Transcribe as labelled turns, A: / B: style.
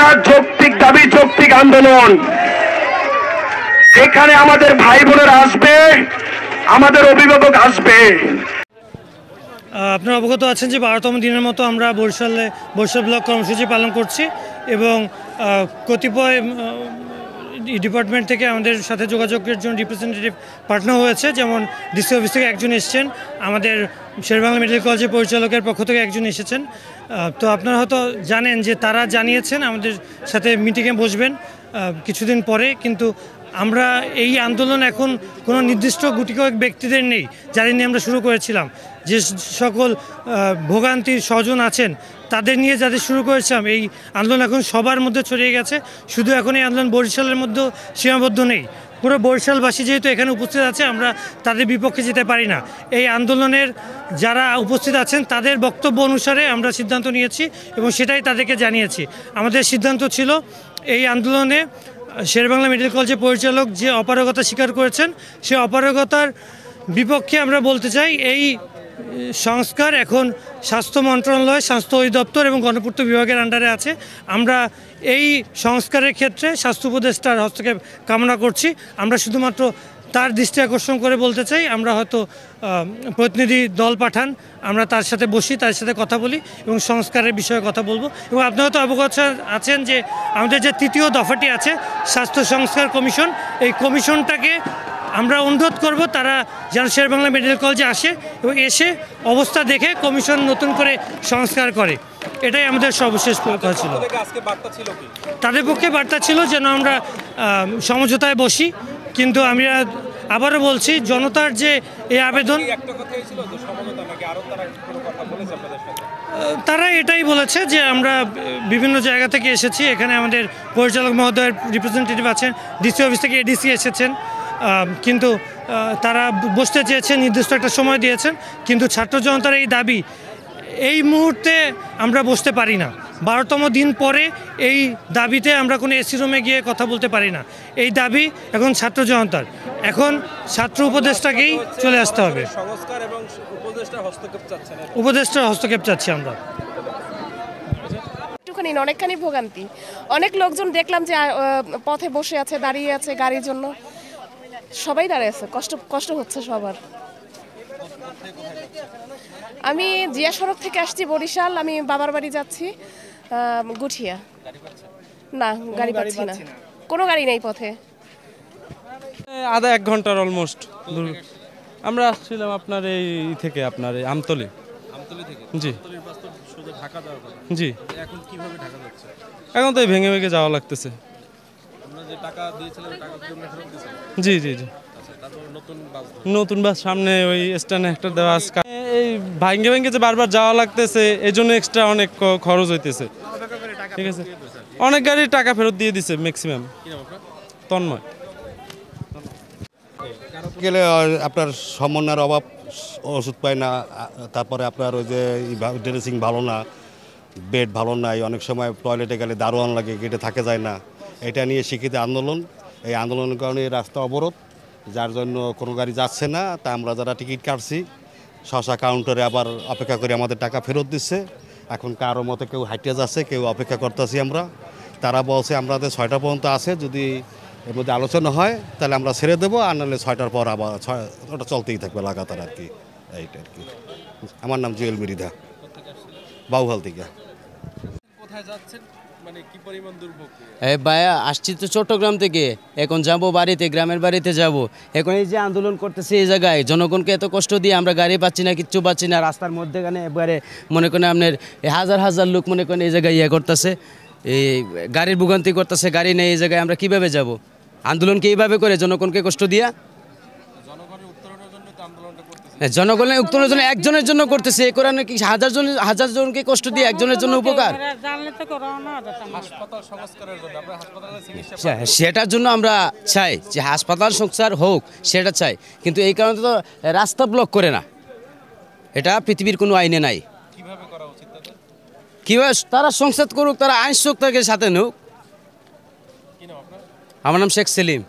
A: এটা যৌক্তিক দাবি, যৌক্তিক আন্দোলন। এখানে আমাদের ভাই বোনেরা আসবে, আমাদের অভিভাবক আসবে।
B: আপনারা অবগত আছেন যে 12তম দিনের মতো আমরা বরিশাল ব্লক কর্মসূচি পালন করছি এবং কতিপয় ডিপার্টমেন্ট থেকে আমাদের সাথে যোগাযোগের জন্য রিপ্রেজেন্টেটিভ পাঠানো হয়েছে। যেমন ডিসি অফিস থেকে একজন এসেছেন, আমাদের শেরেবাংলা মেডিকেল কলেজের পরিচালকের পক্ষ থেকে একজন এসেছেন। তো আপনারা হয়তো জানেন যে তারা জানিয়েছেন আমাদের সাথে মিটিংয়ে বসবেন কিছুদিন পরে, কিন্তু আমরা এই আন্দোলন এখন কোনো নির্দিষ্ট গুটি কয়েক ব্যক্তিদের নেই যাদের নিয়ে আমরা শুরু করেছিলাম। যে সকল ভোগান্তির স্বজন আছেন তাদের নিয়ে যাদের শুরু করেছিলাম, এই আন্দোলন এখন সবার মধ্যে ছড়িয়ে গেছে। শুধু এখন এই আন্দোলন বরিশালের মধ্যে সীমাবদ্ধ নেই, পুরো বরিশালবাসী যেহেতু এখানে উপস্থিত আছে, আমরা তাদের বিপক্ষে যেতে পারি না। এই আন্দোলনের যারা উপস্থিত আছেন তাদের বক্তব্য অনুসারে আমরা সিদ্ধান্ত নিয়েছি এবং সেটাই তাদেরকে জানিয়েছি। আমাদের সিদ্ধান্ত ছিল এই আন্দোলনে শেরেবাংলা মেডিকেল কলেজের পরিচালক যে অপারগতা স্বীকার করেছেন, সে অপারগতার বিপক্ষে আমরা বলতে চাই এই সংস্কার এখন স্বাস্থ্য মন্ত্রণালয়, স্বাস্থ্য অধিদপ্তর এবং গণপূর্ত বিভাগের আন্ডারে আছে। আমরা এই সংস্কারের ক্ষেত্রে স্বাস্থ্য উপদেষ্টার হস্তক্ষেপ কামনা করছি। আমরা শুধুমাত্র তার দৃষ্টি আকর্ষণ করে বলতে চাই, আমরা হয়তো প্রতিনিধি দল পাঠান, আমরা তার সাথে বসি, তার সাথে কথা বলি এবং সংস্কারের বিষয়ে কথা বলবো। এবং আপনারা তো অবগত আছেন যে আমাদের যে তৃতীয় দফাটি আছে স্বাস্থ্য সংস্কার কমিশন, এই কমিশনটাকে আমরা অনুরোধ করব তারা যেন শেরেবাংলা মেডিকেল কলেজে আসে এবং এসে অবস্থা দেখে কমিশন নতুন করে সংস্কার করে। এটাই আমাদের সর্বশেষ কথা ছিল। তাদের পক্ষে বার্তা ছিল যেন আমরা সমঝোতায় বসি, কিন্তু আমরা আবারও বলছি জনতার যে এই আবেদন, তারা এটাই বলেছে যে আমরা বিভিন্ন জায়গা থেকে এসেছি, এখানে আমাদের পরিচালক মহোদয়ের রিপ্রেজেন্টেটিভ আছেন, ডিসি অফিস থেকে এডিসি এসেছেন, কিন্তু তারা বসতে চেয়েছেন, নির্দিষ্ট একটা সময় দিয়েছেন, কিন্তু ছাত্র জনতার এই দাবি এই মুহূর্তে আমরা বসতে পারি না। 12তম দিন পরে এই দাবিতে আমরা কোনো এসি রুমে গিয়ে কথা বলতে পারি না। এই দাবি এখন ছাত্র জনতার, এখন ছাত্র উপদেষ্টাকেই চলে আসতে হবে। উপদেষ্টার হস্তক্ষেপ চাচ্ছি আমরা।
C: অনেকখানি ভোগান্তি, অনেক লোকজন দেখলাম যে পথে বসে আছে, দাঁড়িয়ে আছে গাড়ির জন্য, সবাই দাঁড়িয়ে আছে, কষ্ট হচ্ছে সবার। আমি জিয়া সড়ক থেকে আসছি বরিশাল, আমি বাবার বাড়ি যাচ্ছি গুঠিয়া। না, গাড়ি পাচ্ছি না, কোনো গাড়ি নেই পথে।
D: আধা 1 ঘন্টার অলমোস্ট। আমরা আসছিলাম আপনার এই থেকে, আপনার এই আমতলী থেকে। জি জি। এখন কিভাবে ঢাকা যাচ্ছে? এখন তো ভেঙে ভেঙে যাওয়া লাগতেছে। জি জি জি। নতুন বাস সামনে ওই স্ট্যান্ডে একটা দেওয়া আছে, এই ভাঙ্গে ভেঙে যে বারবার যাওয়া লাগতেছে, এই জন্য এক্সট্রা অনেক খরচ হইতেছে। ঠিক আছে, অনেক গাড়ির টাকা ফেরত দিয়ে দিছে ম্যাক্সিমাম। তন্ময়
E: গেলে আপনার সমন্বয়ের অভাব, ওষুধ পায় না, তারপরে আপনার ওই যে ড্রেসিং ভালো না, বেড ভালো নাই, অনেক সময় টয়লেটে গেলে দারোয়ান লাগে, গেটে থাকে যায় না। এটা নিয়ে শিক্ষিত আন্দোলন, এই আন্দোলনের কারণে রাস্তা অবরোধ, যার জন্য কোনো গাড়ি যাচ্ছে না। তা আমরা যারা টিকিট কাটছি শশা কাউন্টারে আবার অপেক্ষা করে আমাদের টাকা ফেরত দিচ্ছে। এখন কারো মতো কেউ হাইটে যাচ্ছে, কেউ অপেক্ষা করতেছি আমরা। তারা বলছে আমাদের 6টা পর্যন্ত আছে, যদি এর মধ্যে আলোচনা হয় তাহলে আমরা ছেড়ে দেবো, আর নাহলে 6টার পর আবার ওটা চলতেই থাকবে লাগাতার আর কি। এইটা আর কি। আমার নাম জুয়েল মৃধা, বাউহাল থেকে।
D: কোথায় যাচ্ছেন, মানে কি পরিমাণ দুর্ভোগ?
F: ভাইয়া আসছি তো চট্টগ্রাম থেকে, এখন যাব বাড়িতে, গ্রামের বাড়িতে যাব। এখন এই যে আন্দোলন করতেছি এই জায়গায়, জনগণকে এত কষ্ট দিয়ে আমরা গাড়ি পাচ্ছি না, কিচ্ছু পাচ্ছি না। রাস্তার মধ্যেখানে একবারে মনে করেন আপনার হাজার হাজার লোক মনে করেন এই জায়গায় করতেছে, এই গাড়ির ভোগান্তি করতেছে, গাড়ি নেই এই জায়গায়, আমরা কিভাবে যাব? আন্দোলনকে এইভাবে করে জনগণকে কষ্ট দিয়া, জনগণের উত্তরের জন্য একজনের জন্য করতেছে, এ করে নাকি হাজার জনকে কষ্ট দিয়ে একজনের জন্য উপকার। সেটার জন্য আমরা চাই যে হাসপাতাল সংস্কার হোক, সেটা চাই, কিন্তু এই কারণে তো রাস্তা ব্লক করে না, এটা পৃথিবীর কোনো আইনে নাই। কিভাবে তারা সংসদ করুক, তারা আইন শক্তিকে সাথে নিক। আমার নাম শেখ সেলিম।